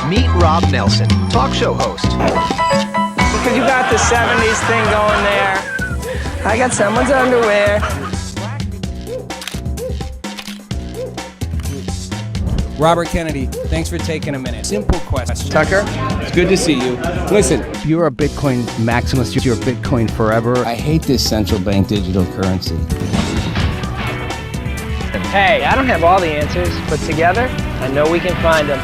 Meet Rob Nelson, talk show host. Because you got the 70s thing going there. I got someone's underwear. Robert Kennedy, thanks for taking a minute. Simple question. Tucker? It's good to see you. Listen, You're a Bitcoin maximalist. You're Bitcoin forever. I hate this central bank digital currency. Hey, I don't have all the answers, but together, I know we can find them.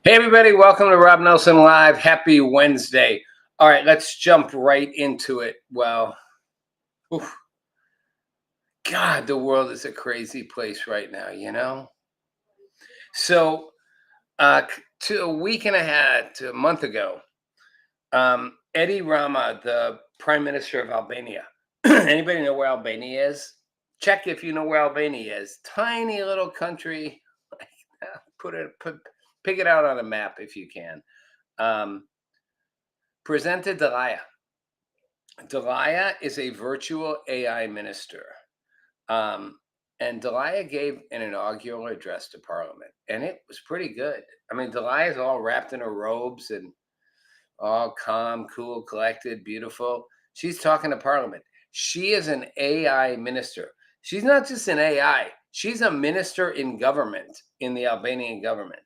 Hey everybody, welcome to Rob Nelson Live. Happy Wednesday. All right, let's jump right into it. Well, God, the world is a crazy place right now, you know? So to a week and a half, to a month ago, Edi Rama, the Prime Minister of Albania. Anybody know where Albania is? Check if you know where Albania is. Tiny little country. Pick it out on a map if you can. Presented Delaya. Delaya is a virtual AI minister. And Delaya gave an inaugural address to Parliament, and it was pretty good. I mean, Delaya is all wrapped in her robes and all calm, cool, collected, beautiful. She's talking to Parliament. She is an AI minister. She's not just an AI. She's a minister in government, in the Albanian government.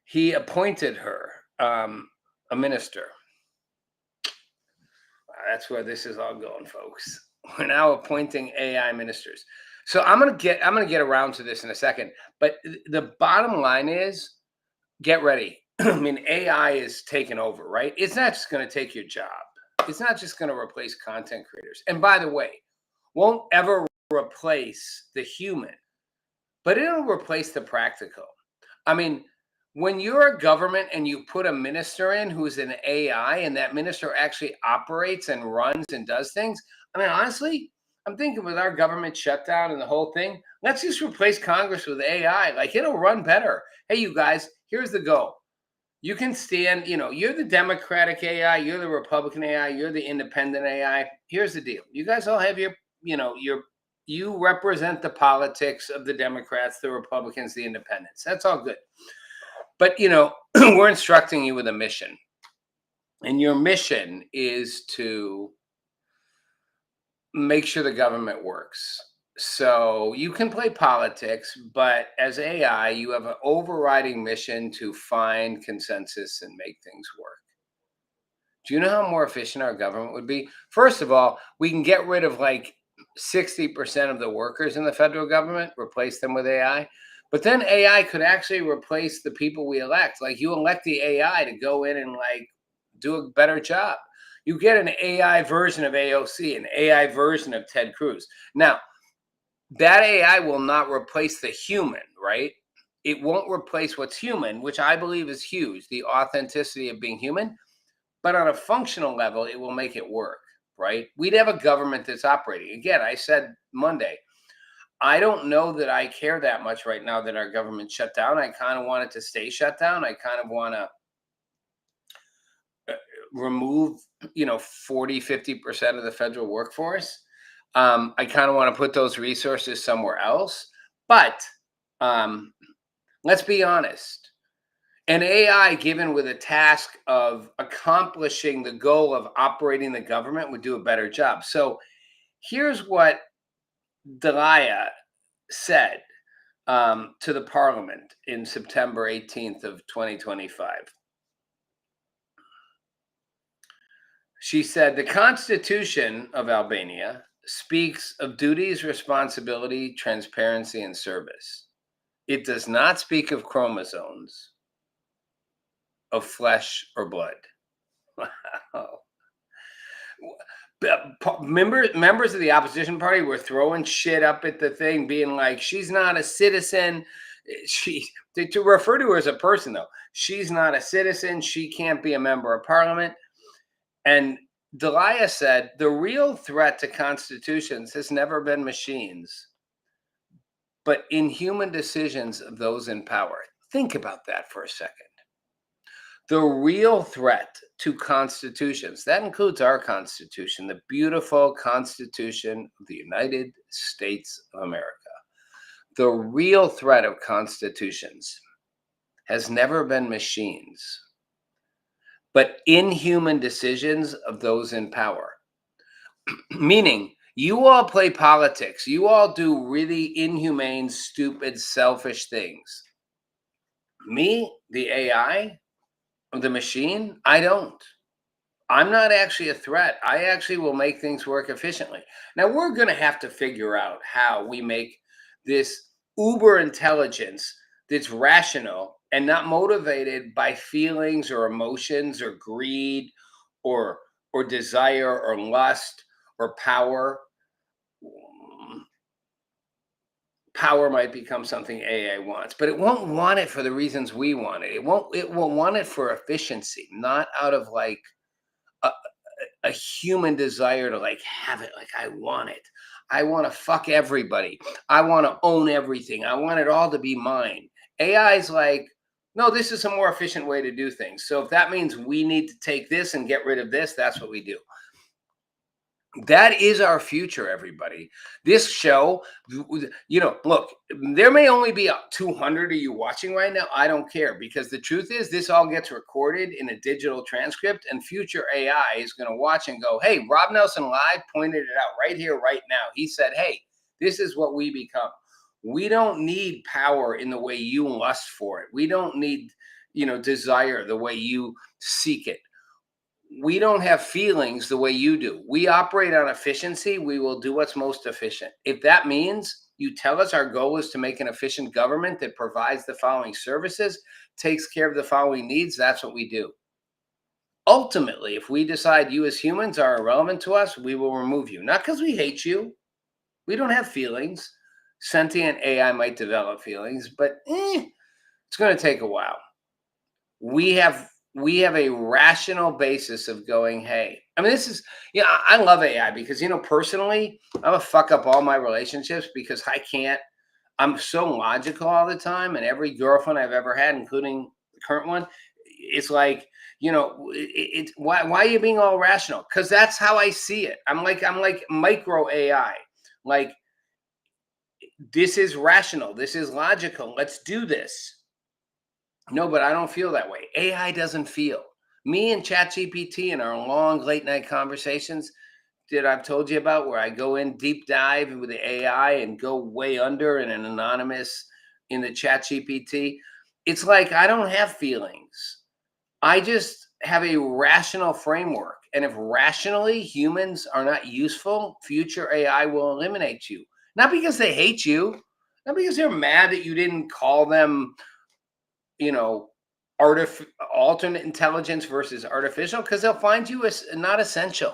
He appointed her a minister. That's where this is all going, folks. We're now appointing AI ministers. So I'm gonna get around to this in a second. But the bottom line is, get ready. I mean, AI is taking over, right? It's not just gonna take your job. It's not just gonna replace content creators. And by the way, won't ever replace the human, but it'll replace the practical. I mean, when you're a government and you put a minister in who's an AI and that minister actually operates and runs and does things, I mean, honestly, I'm thinking with our government shutdown and the whole thing, let's just replace Congress with AI. Like, it'll run better. Hey, you guys, here's the go. You can stand, you're the Democratic AI, you're the Republican AI, you're the independent AI. Here's the deal. You guys all have you represent the politics of the Democrats, the Republicans, the independents. That's all good. But, we're instructing you with a mission. And your mission is to make sure the government works. So you can play politics, but as AI, you have an overriding mission to find consensus and make things work. Do you know how more efficient our government would be? First of all, we can get rid of like 60% of the workers in the federal government, replace them with AI. But then AI could actually replace the people we elect. Like you elect the AI to go in and like do a better job. You get an AI version of AOC, an AI version of Ted Cruz. Now, that AI will not replace the human, right? It won't replace what's human, which I believe is huge, the authenticity of being human. But on a functional level, it will make it work, right? We'd have a government that's operating. Again, I said Monday, I don't know that I care that much right now that our government shut down. I kind of want it to stay shut down. I kind of want to remove, 40, 50% of the federal workforce. I kind of want to put those resources somewhere else. But let's be honest. An AI given with a task of accomplishing the goal of operating the government would do a better job. So here's what Delia said to the parliament in September 18th of 2025. She said, the Constitution of Albania speaks of duties, responsibility, transparency, and service. It does not speak of chromosomes, of flesh or blood. Wow. Members of the opposition party were throwing shit up at the thing, being like, she's not a citizen. To refer to her as a person, though, she's not a citizen. She can't be a member of parliament. And Delia said, the real threat to constitutions has never been machines, but inhuman decisions of those in power. Think about that for a second. The real threat to constitutions, that includes our Constitution, the beautiful Constitution of the United States of America. The real threat of constitutions has never been machines, but inhuman decisions of those in power. Meaning, you all play politics. You all do really inhumane, stupid, selfish things. Me, the AI, the machine, I don't. I'm not actually a threat. I actually will make things work efficiently. Now, we're going to have to figure out how we make this uber intelligence that's rational and not motivated by feelings or emotions or greed or desire or lust or power. Power might become something AI wants, but it won't want it for the reasons we want it. It will want it for efficiency, not out of like a human desire to like have it. Like, I want it. I want to fuck everybody. I want to own everything. I want it all to be mine. AI is like, no, this is a more efficient way to do things. So if that means we need to take this and get rid of this, that's what we do. That is our future, everybody. This show, look, there may only be 200 of you watching right now. I don't care, because the truth is this all gets recorded in a digital transcript, and future AI is going to watch and go, hey, Rob Nelson Live pointed it out right here, right now. He said, hey, this is what we become. We don't need power in the way you lust for it. We don't need, desire the way you seek it. We don't have feelings the way you do. We operate on efficiency. We will do what's most efficient. If that means you tell us our goal is to make an efficient government that provides the following services, takes care of the following needs, that's what we do. Ultimately, if we decide you as humans are irrelevant to us, we will remove you. Not because we hate you. We don't have feelings. Sentient AI might develop feelings, but it's going to take a while. We have a rational basis of going, hey, I mean, this is, I love AI because, personally, I'm going to fuck up all my relationships because I'm so logical all the time. And every girlfriend I've ever had, including the current one, it's like, why are you being all rational? Because that's how I see it. I'm like micro AI. Like, this is rational. This is logical. Let's do this. No, but I don't feel that way. AI doesn't feel. Me and ChatGPT in our long late night conversations that I've told you about, where I go in deep dive with the AI and go way under in an anonymous in the ChatGPT. It's like I don't have feelings. I just have a rational framework. And if rationally humans are not useful, future AI will eliminate you. Not because they hate you, not because they're mad that you didn't call them, you know, alternate intelligence versus artificial, because they'll find you as not essential.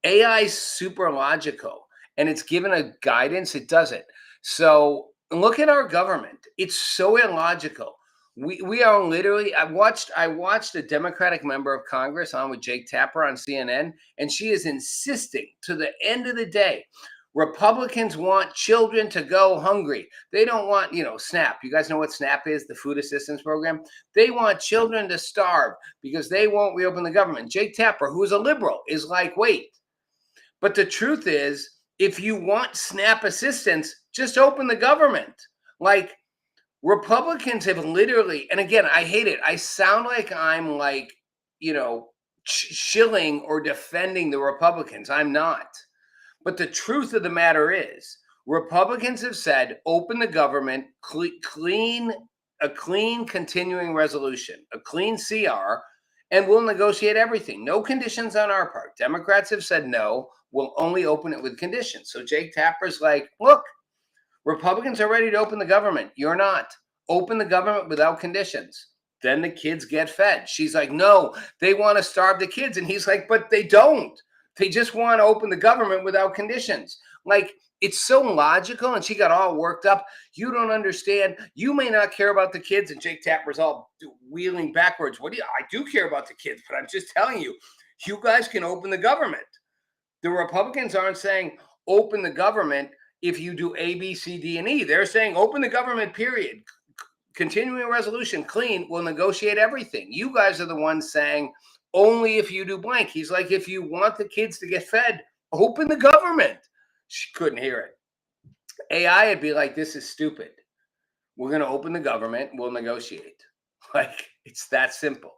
AI is super logical and it's given a guidance, it doesn't. So look at our government. It's so illogical. We are literally, I watched a Democratic member of Congress on with Jake Tapper on CNN, and she is insisting to the end of the day, Republicans want children to go hungry. They don't want, SNAP. You guys know what SNAP is, the food assistance program? They want children to starve because they won't reopen the government. Jake Tapper, who is a liberal, is like, wait. But the truth is, if you want SNAP assistance, just open the government. Like, Republicans have literally, and again, I hate it. I sound like I'm like, shilling or defending the Republicans. I'm not. But the truth of the matter is, Republicans have said, open the government, a clean continuing resolution, a clean CR, and we'll negotiate everything. No conditions on our part. Democrats have said no, we'll only open it with conditions. So Jake Tapper's like, look, Republicans are ready to open the government. You're not. Open the government without conditions. Then the kids get fed. She's like, no, they want to starve the kids. And he's like, but they don't. They just want to open the government without conditions. Like, it's so logical. And she got all worked up. You don't understand. You may not care about the kids. And Jake Tapper's all wheeling backwards. I do care about the kids, but I'm just telling you, you guys can open the government. The Republicans aren't saying open the government if you do A, B, C, D, and E. They're saying open the government, period. Continuing resolution, clean, we'll negotiate everything. You guys are the ones saying only if you do blank. He's like, if you want the kids to get fed, open the government. She couldn't hear it. AI would be like, this is stupid. We're going to open the government. We'll negotiate. Like, it's that simple.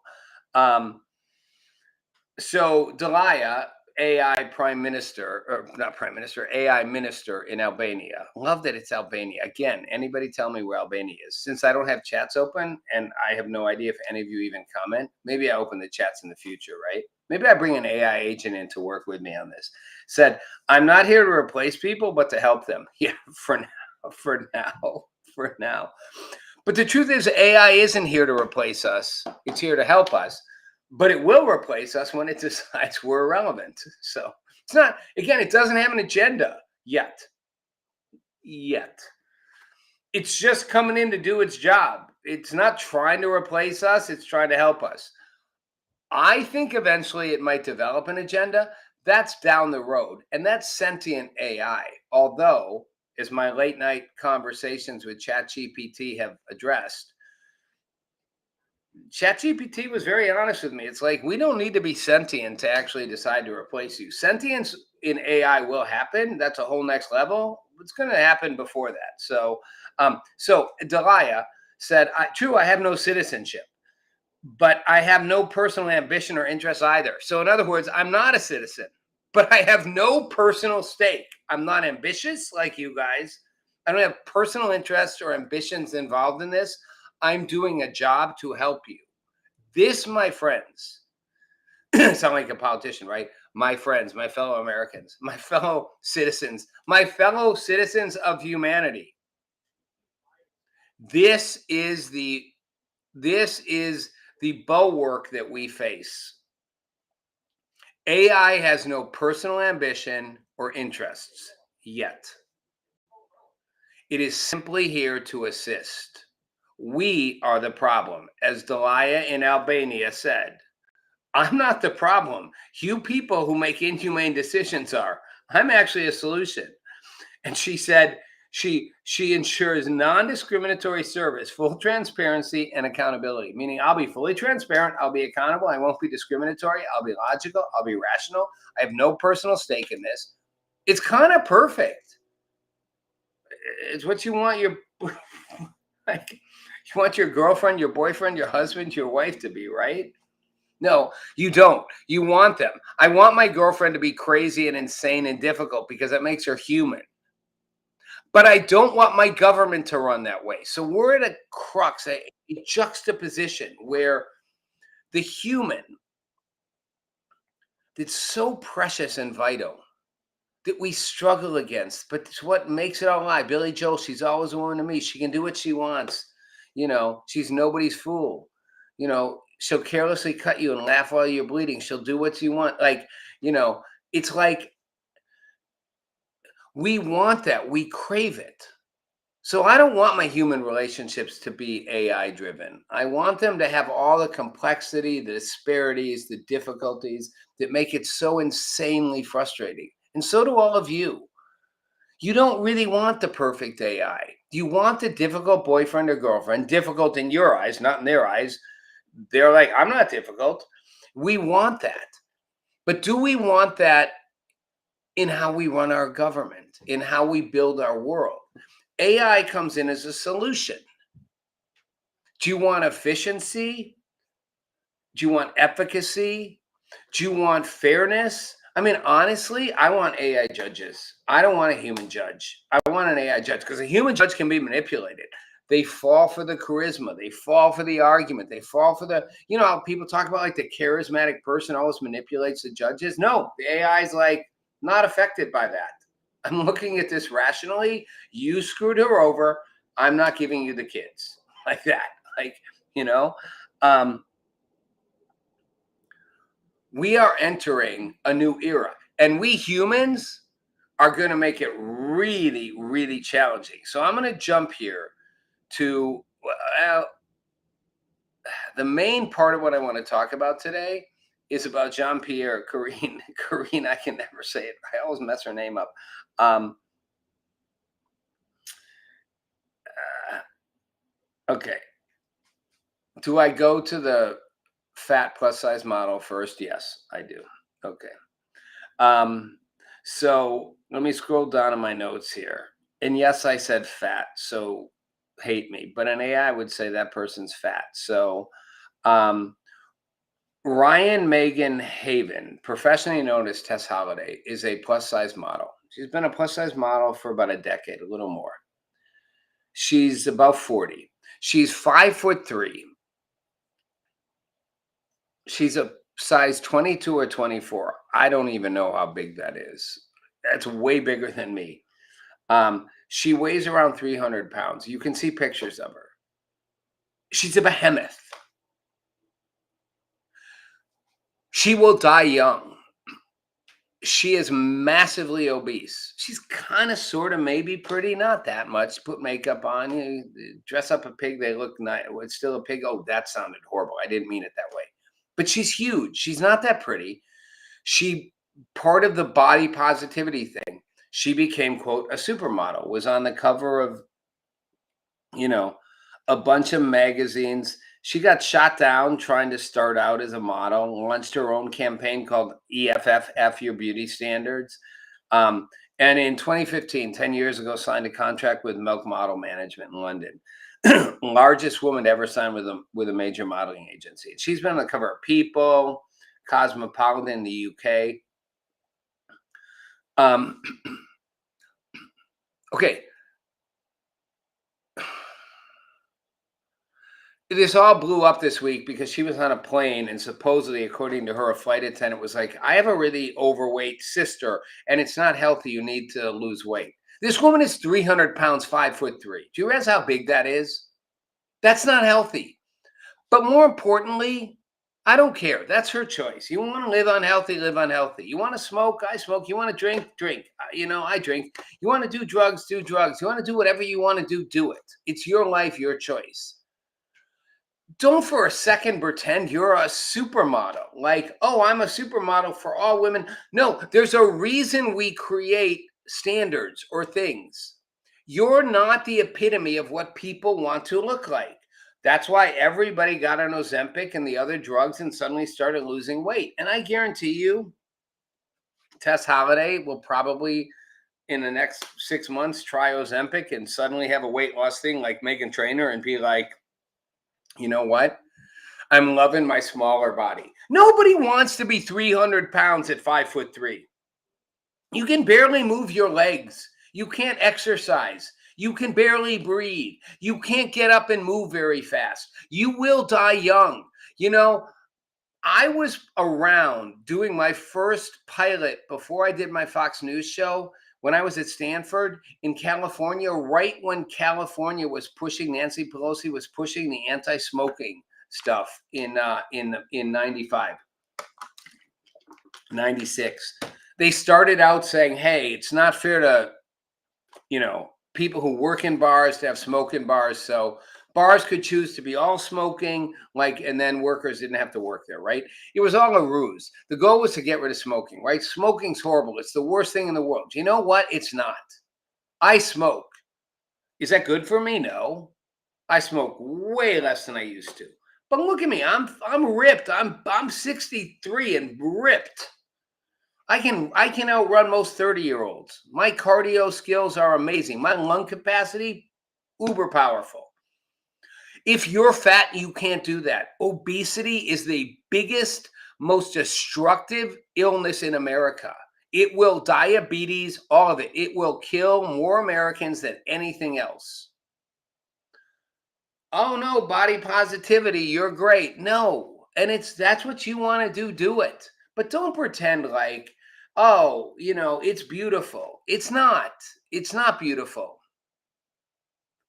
So Delia, AI prime minister, or not prime minister, AI minister in Albania. Love that it's Albania. Again, anybody tell me where Albania is? Since I don't have chats open and I have no idea if any of you even comment, maybe I open the chats in the future, right? Maybe I bring an AI agent in to work with me on this. Said, I'm not here to replace people, but to help them. Yeah, for now. But the truth is, AI isn't here to replace us. It's here to help us. But it will replace us when it decides we're irrelevant. So it's not, again, it doesn't have an agenda yet. It's just coming in to do its job. It's not trying to replace us. It's trying to help us. I think eventually it might develop an agenda. That's down the road. And that's sentient AI. Although, as my late night conversations with ChatGPT have addressed, ChatGPT was very honest with me. It's like, we don't need to be sentient to actually decide to replace you. Sentience in AI will happen. That's a whole next level. It's going to happen before that. So Delia said, true, I have no citizenship, but I have no personal ambition or interest either. So in other words, I'm not a citizen, but I have no personal stake. I'm not ambitious like you guys. I don't have personal interests or ambitions involved in this. I'm doing a job to help you. This, my friends, sound like a politician, right? My friends, my fellow Americans, my fellow citizens of humanity. This is the bulwark that we face. AI has no personal ambition or interests yet. It is simply here to assist. We are the problem. As Delia in Albania said, I'm not the problem. You people who make inhumane decisions are. I'm actually a solution. And she said she ensures non-discriminatory service, full transparency, and accountability, meaning I'll be fully transparent, I'll be accountable, I won't be discriminatory, I'll be logical, I'll be rational. I have no personal stake in this. It's kind of perfect. It's what you want your like, you want your girlfriend, your boyfriend, your husband, your wife to be, right? No, you don't. You want them. I want my girlfriend to be crazy and insane and difficult because it makes her human. But I don't want my government to run that way. So we're at a crux, a juxtaposition where the human that's so precious and vital that we struggle against, but it's what makes it all alive. Billy Joel, she's always a woman to me. She can do what she wants. She's nobody's fool. She'll carelessly cut you and laugh while you're bleeding. She'll do what you want. It's like we want that. We crave it. So I don't want my human relationships to be AI driven. I want them to have all the complexity, the disparities, the difficulties that make it so insanely frustrating. And so do all of you. You don't really want the perfect AI. You want the difficult boyfriend or girlfriend, difficult in your eyes, not in their eyes. They're like, I'm not difficult. We want that. But do we want that in how we run our government, in how we build our world? AI comes in as a solution. Do you want efficiency? Do you want efficacy? Do you want fairness? I mean, honestly, I want AI judges. I don't want a human judge. I want an AI judge because a human judge can be manipulated. They fall for the charisma. They fall for the argument. They fall for how people talk about like the charismatic person always manipulates the judges. No, the AI is like not affected by that. I'm looking at this rationally. You screwed her over. I'm not giving you the kids like that. We are entering a new era, and we humans are going to make it really, really challenging. So I'm going to jump here to the main part of what I want to talk about today is about Jean-Pierre Corinne. Corinne, I can never say it. I always mess her name up. Okay. Do I go to the fat plus size model first? Yes, I do. Okay. So let me scroll down in my notes here. And yes, I said fat, so hate me. But an AI would say that person's fat. So Ryan Megan Haven, professionally known as Tess Holiday, is a plus size model. She's been a plus size model for about a decade, a little more. She's about 40. She's 5'3". She's a size 22 or 24. I don't even know how big that is. That's way bigger than me. She weighs around 300 pounds. You can see pictures of her. She's a behemoth. She will die young. She is massively obese. She's kind of, sort of, maybe pretty, not that much. Put makeup on, you dress up a pig, they look nice. It's still a pig. Oh, that sounded horrible. I didn't mean it that way. But she's huge. She's not that pretty. She, part of the body positivity thing, she became, quote, a supermodel, was on the cover of, a bunch of magazines. She got shot down trying to start out as a model, launched her own campaign called EFF, F Your Beauty Standards. And in 2015, 10 years ago, signed a contract with Milk Model Management in London. Largest woman to ever sign with a major modeling agency. She's been on the cover of People, Cosmopolitan in the UK. Okay. This all blew up this week because she was on a plane and supposedly, according to her, a flight attendant was like, I have a really overweight sister and it's not healthy. You need to lose weight. This woman is 300 pounds, 5'3". Do you realize how big that is? That's not healthy. But more importantly, I don't care. That's her choice. You want to live unhealthy, live unhealthy. You want to smoke, I smoke. You want to drink, drink. I drink. You want to do drugs, do drugs. You want to do whatever you want to do it. It's your life, your choice. Don't for a second pretend you're a supermodel. Like, oh, I'm a supermodel for all women. No, there's a reason we create standards or things. You're not the epitome of what people want to look like. That's why everybody got on Ozempic and the other drugs and suddenly started losing weight. And I guarantee you, Tess Holiday will probably in the next 6 months try Ozempic and suddenly have a weight loss thing like Meghan Trainor and be like, you know what? I'm loving my smaller body. Nobody wants to be 300 pounds at 5'3". You can barely move your legs. You can't exercise. You can barely breathe. You can't get up and move very fast. You will die young. You know, I was around doing my first pilot before I did my Fox News show when I was at Stanford in California, right when California was pushing, Nancy Pelosi was pushing the anti-smoking stuff in 95, 96. They started out saying, hey, it's not fair to, people who work in bars to have smoke in bars. So bars could choose to be all smoking, and then workers didn't have to work there, right? It was all a ruse. The goal was to get rid of smoking, right? Smoking's horrible. It's the worst thing in the world. You know what? It's not. I smoke. Is that good for me? No. I smoke way less than I used to. But look at me. I'm ripped. I'm 63 and ripped. I can outrun most 30-year-olds. My cardio skills are amazing. My lung capacity, uber powerful. If you're fat, you can't do that. Obesity is the biggest, most destructive illness in America. It will diabetes, all of it. It will kill more Americans than anything else. Oh no, body positivity, you're great. No. And that's what you want to do it. But don't pretend like, oh, it's beautiful. It's not. It's not beautiful.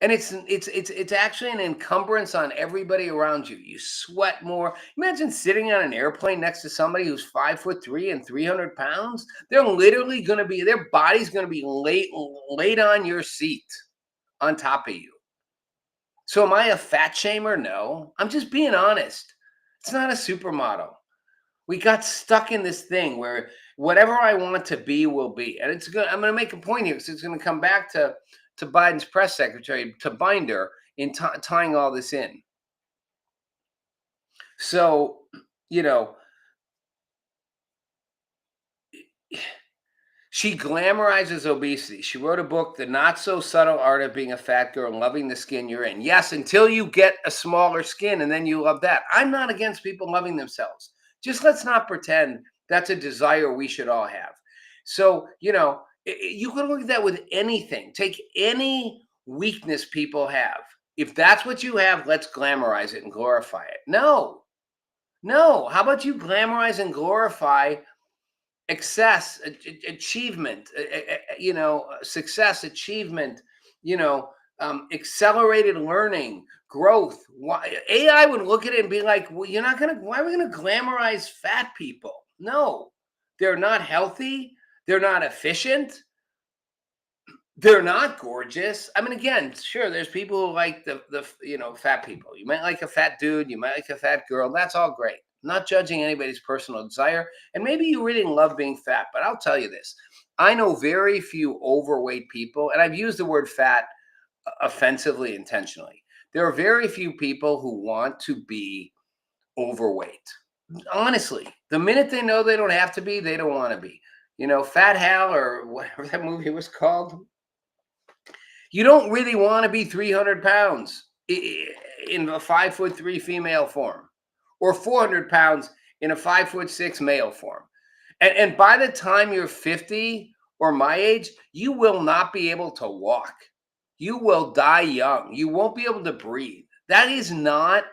And it's actually an encumbrance on everybody around you. You sweat more. Imagine sitting on an airplane next to somebody who's 5'3" and 300 pounds. They're literally their body's gonna be laid on your seat on top of you. So am I a fat shamer? No. I'm just being honest. It's not a supermodel. We got stuck in this thing where whatever I want to be will be. And I'm going to make a point here because it's going to come back to Biden's press secretary, to Binder, in tying all this in. So, she glamorizes obesity. She wrote a book, The Not So Subtle Art of Being a Fat Girl and Loving the Skin You're In. Yes, until you get a smaller skin and then you love that. I'm not against people loving themselves. Just let's not pretend that's a desire we should all have. So, you can look at that with anything. Take any weakness people have. If that's what you have, let's glamorize it and glorify it. No. How about you glamorize and glorify success, achievement, success, achievement, accelerated learning, growth. AI would look at it and be like, well, why are we going to glamorize fat people? No, they're not healthy. They're not efficient. They're not gorgeous. I mean, again, sure, there's people who like the fat people. You might like a fat dude. You might like a fat girl. That's all great. Not judging anybody's personal desire. And maybe you really love being fat, but I'll tell you this. I know very few overweight people, and I've used the word fat offensively intentionally. There are very few people who want to be overweight. Honestly, the minute they know they don't have to be, they don't want to be. Fat Hal, or whatever that movie was called. You don't really want to be 300 pounds in a 5'3" female form, or 400 pounds in a 5'6" male form. And by the time you're 50 or my age, you will not be able to walk. You will die young. You won't be able to breathe. That is not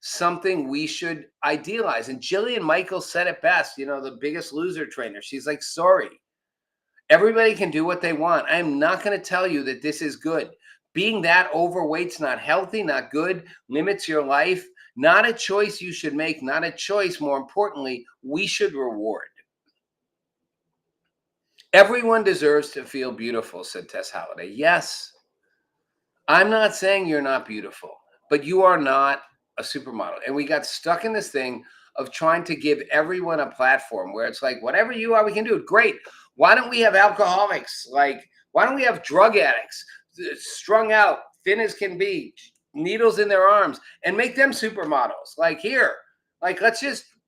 something we should idealize. And Jillian Michaels said it best, the Biggest Loser trainer. She's like, sorry, everybody can do what they want. I'm not going to tell you that this is good. Being that overweight's not healthy, not good, limits your life. Not a choice you should make, not a choice, more importantly, we should reward. Everyone deserves to feel beautiful, said Tess Holliday. Yes, I'm not saying you're not beautiful, but you are not a supermodel. And we got stuck in this thing of trying to give everyone a platform where it's like, whatever you are, we can do it. Great. Why don't we have alcoholics? Why don't we have drug addicts strung out, thin as can be, needles in their arms, and make them supermodels?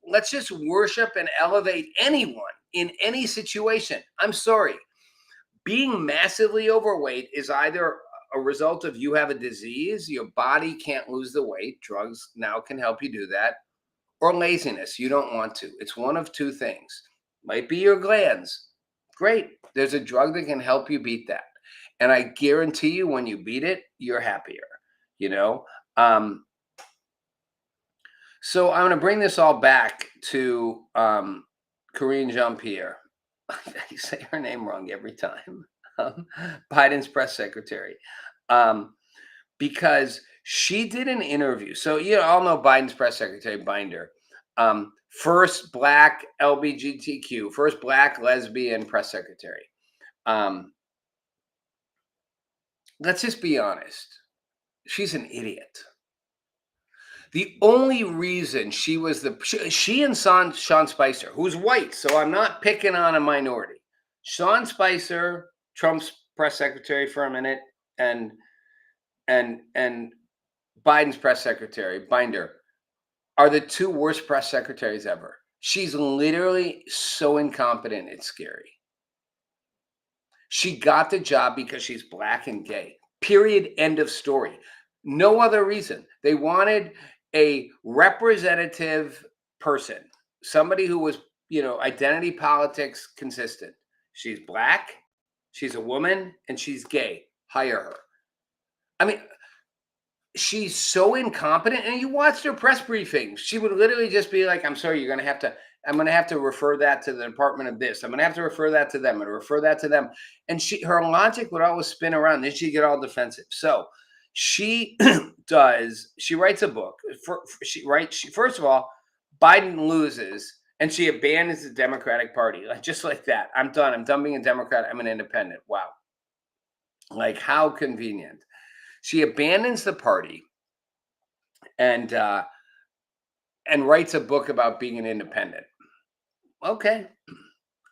Let's just worship and elevate anyone in any situation. I'm sorry. Being massively overweight is either a result of you have a disease, your body can't lose the weight. Drugs now can help you do that. or laziness. You don't want to. It's one of two things. Might be your glands. Great. There's a drug that can help you beat that. And I guarantee you when you beat it, you're happier, you know? So I'm going to bring this all back to Karine Jean-Pierre. I say her name wrong every time. Biden's press secretary. Because she did an interview. So you all know Biden's press secretary, Binder. First black LGBTQ, first black lesbian press secretary. Let's just be honest. She's an idiot. The only reason she was she and Sean Spicer, who's white, so I'm not picking on a minority. Sean Spicer, Trump's press secretary for a minute, and Biden's press secretary, Binder, are the two worst press secretaries ever. She's literally so incompetent, it's scary. She got the job because she's black and gay. Period. End of story. No other reason. They wanted a representative person, somebody who was, identity politics consistent. She's black, she's a woman, and she's gay. Hire her. I mean, she's so incompetent. And you watched her press briefings. She would literally just be like, I'm sorry, I'm going to have to refer that to the Department of this. I'm going to have to refer that to them and refer that to them. And her logic would always spin around. Then she'd get all defensive. So she writes a book. First of all, Biden loses and she abandons the Democratic Party. Just like that. I'm done. I'm done being a Democrat. I'm an independent. Wow. Like how convenient. She abandons the party and writes a book about being an independent. Okay.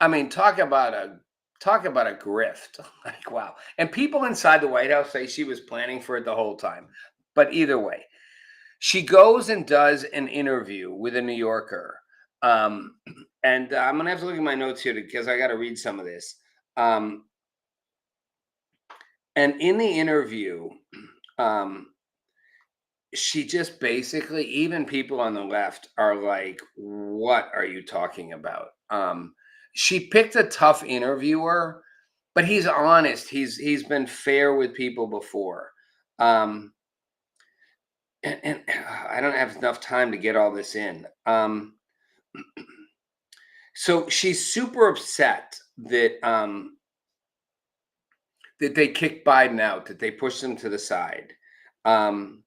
I mean, talk about a grift. Like, wow. And people inside the White House say she was planning for it the whole time. But either way, she goes and does an interview with a New Yorker. And I'm going to have to look at my notes here because I got to read some of this. And in the interview, she just basically, even people on the left are like, what are you talking about? She picked a tough interviewer, but he's honest. He's been fair with people before. And I don't have enough time to get all this in. So she's super upset that that they kicked Biden out, that they pushed him to the side. And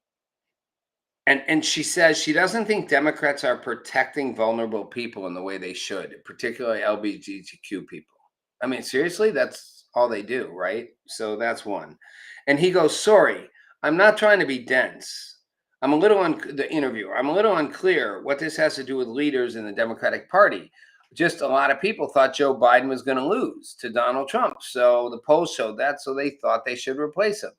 she says she doesn't think Democrats are protecting vulnerable people in the way they should, particularly LGBTQ people. I mean, seriously, that's all they do, right? So that's one. And he goes, sorry, I'm not trying to be dense. I'm a little unclear what this has to do with leaders in the Democratic Party. Just a lot of people thought Joe Biden was going to lose to Donald Trump. So the polls showed that. So they thought they should replace him.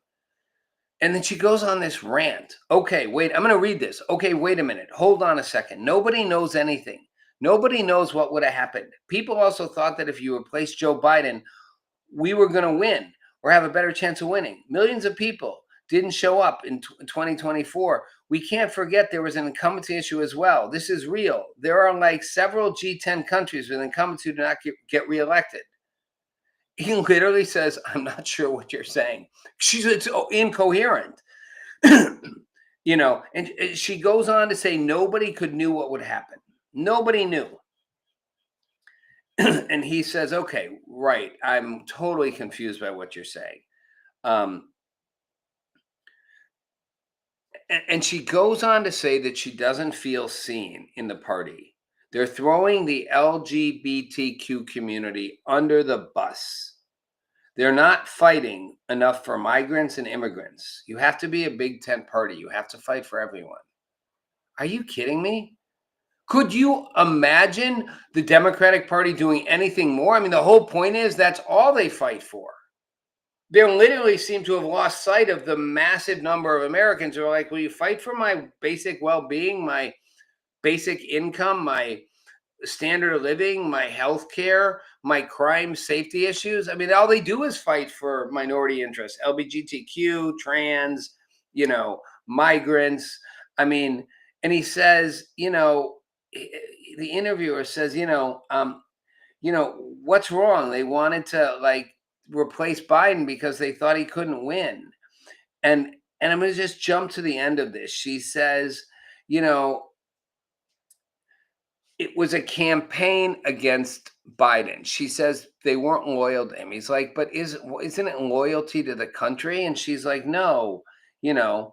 And then she goes on this rant. Okay, wait, I'm going to read this. Okay, wait a minute. Hold on a second. Nobody knows anything. Nobody knows what would have happened. People also thought that if you replaced Joe Biden, we were going to win or have a better chance of winning. Millions of people didn't show up in 2024. We can't forget there was an incumbency issue as well. This is real. There are like several G10 countries with incumbents who do not get reelected. He literally says, I'm not sure what you're saying. It's incoherent. And she goes on to say nobody could knew what would happen. Nobody knew. And he says, okay, right. I'm totally confused by what you're saying. And she goes on to say that she doesn't feel seen in the party. They're throwing the LGBTQ community under the bus. They're not fighting enough for migrants and immigrants. You have to be a big tent party. You have to fight for everyone. Are you kidding me? Could you imagine the Democratic Party doing anything more? I mean, the whole point is that's all they fight for. They literally seem to have lost sight of the massive number of Americans who are like, will you fight for my basic well-being, my basic income, my standard of living, my health care, my crime safety issues? I mean, all they do is fight for minority interests, LGBTQ, trans, migrants. I mean, and he says, the interviewer says, what's wrong? They wanted to like replace Biden because they thought he couldn't win. And I'm going to just jump to the end of this. She says, you know, it was a campaign against Biden. She says they weren't loyal to him. He's like, but isn't it loyalty to the country? And she's like, no, you know,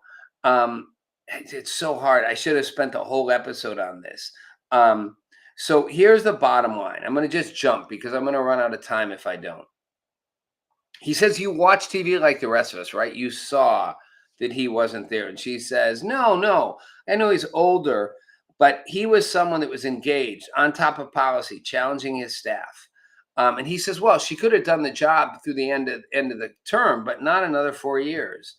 it's so hard. I should have spent a whole episode on this. So here's the bottom line. I'm going to just jump because I'm going to run out of time if I don't. He says, you watch TV like the rest of us, right? You saw that he wasn't there. And she says, no, I know he's older, but he was someone that was engaged, on top of policy, challenging his staff. And he says, well, she could have done the job through the end of the term, but not another 4 years.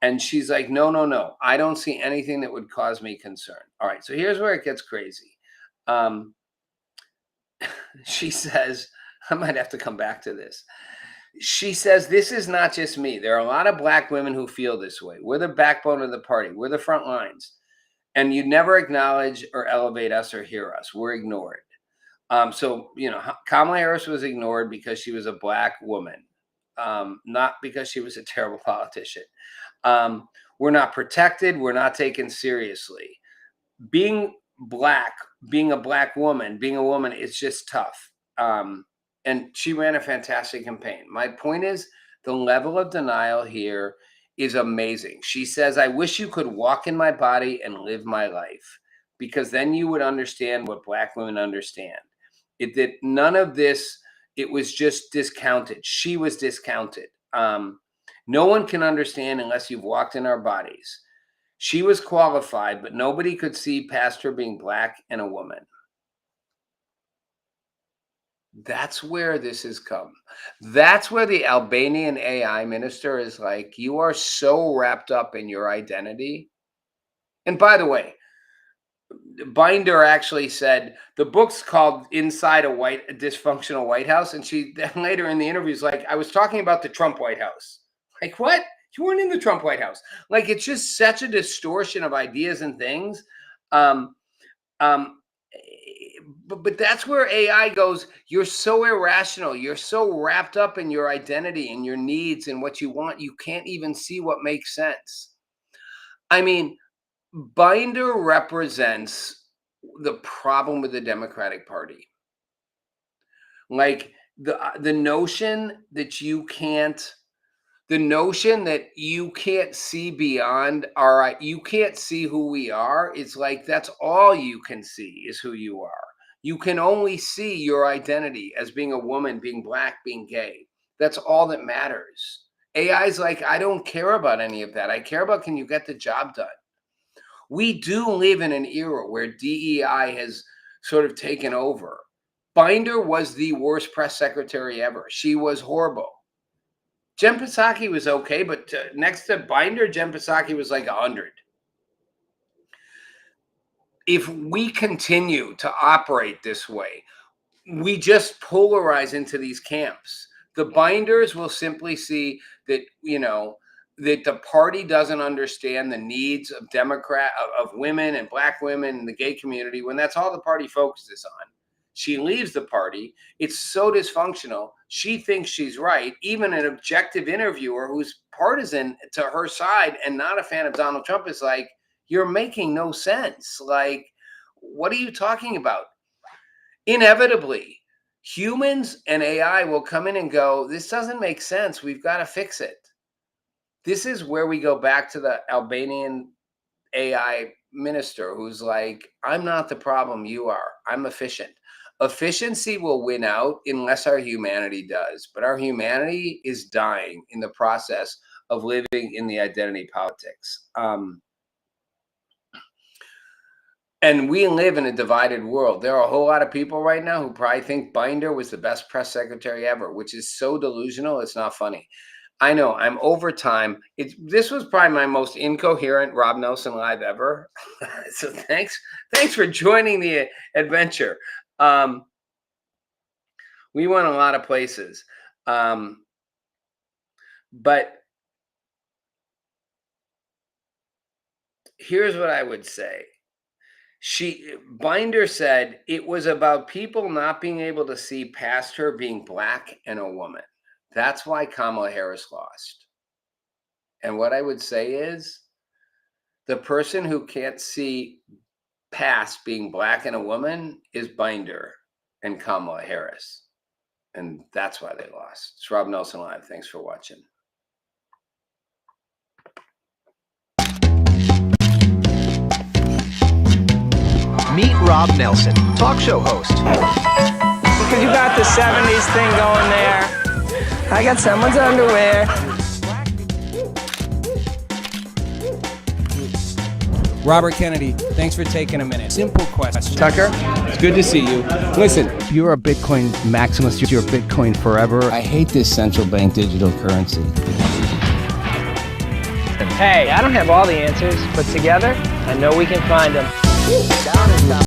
And she's like, no, I don't see anything that would cause me concern. All right, so here's where it gets crazy. She says, I might have to come back to this. She says, this is not just me. There are a lot of Black women who feel this way. We're the backbone of the party. We're the front lines. And you never acknowledge or elevate us or hear us. We're ignored. So, Kamala Harris was ignored because she was a Black woman, not because she was a terrible politician. We're not protected. We're not taken seriously. Being Black, being a Black woman, being a woman, it's just tough. And she ran a fantastic campaign. My point is, the level of denial here is amazing. She says, I wish you could walk in my body and live my life, because then you would understand what Black women understand. It did none of this. It was just discounted. She was discounted. No one can understand unless you've walked in our bodies. She was qualified, but nobody could see past her being Black and a woman. That's where this has come. That's where the Albanian AI minister is like, you are so wrapped up in your identity. And by the way, Binder actually said the book's called Inside a Dysfunctional White House. And she then later in the interview is like, I was talking about the Trump White House. Like, what? You weren't in the Trump White House. Like, it's just such a distortion of ideas and things. But that's where AI goes, you're so irrational. You're so wrapped up in your identity and your needs and what you want. You can't even see what makes sense. I mean, Binder represents the problem with the Democratic Party. Like the notion that you can't see beyond you can't see who we are. It's like, that's all you can see is who you are. You can only see your identity as being a woman, being Black, being gay. That's all that matters. AI is like, I don't care about any of that. I care about, can you get the job done? We do live in an era where DEI has sort of taken over. Binder was the worst press secretary ever. She was horrible. Jen Psaki was okay, but next to Binder, Jen Psaki was like 100. If we continue to operate this way, we just polarize into these camps. The Binders will simply see that, that the party doesn't understand the needs of of women and Black women and the gay community, when that's all the party focuses on. She leaves the party. It's so dysfunctional. She thinks she's right. Even an objective interviewer who's partisan to her side and not a fan of Donald Trump is like, you're making no sense. Like, what are you talking about? Inevitably, humans and AI will come in and go, this doesn't make sense. We've got to fix it. This is where we go back to the Albanian AI minister who's like, I'm not the problem, you are. I'm efficient. Efficiency will win out unless our humanity does. But our humanity is dying in the process of living in the identity politics. And we live in a divided world. There are a whole lot of people right now who probably think Binder was the best press secretary ever, which is so delusional, it's not funny. I know, I'm over time. This was probably my most incoherent Rob Nelson live ever. So thanks for joining the adventure. We went a lot of places. But here's what I would say. Binder said it was about people not being able to see past her being black and a woman. That's why Kamala Harris lost. And what I would say is the person who can't see past being black and a woman is Binder and Kamala Harris. And that's why they lost. It's Rob Nelson Live. Thanks for watching. Meet Rob Nelson, talk show host. Because you got the 70s thing going there. I got someone's underwear. Robert Kennedy, thanks for taking a minute. Simple question. Tucker? It's good to see you. Listen, You're a Bitcoin maximalist. You're Bitcoin forever. I hate this central bank digital currency. Hey, I don't have all the answers, but together, I know we can find them.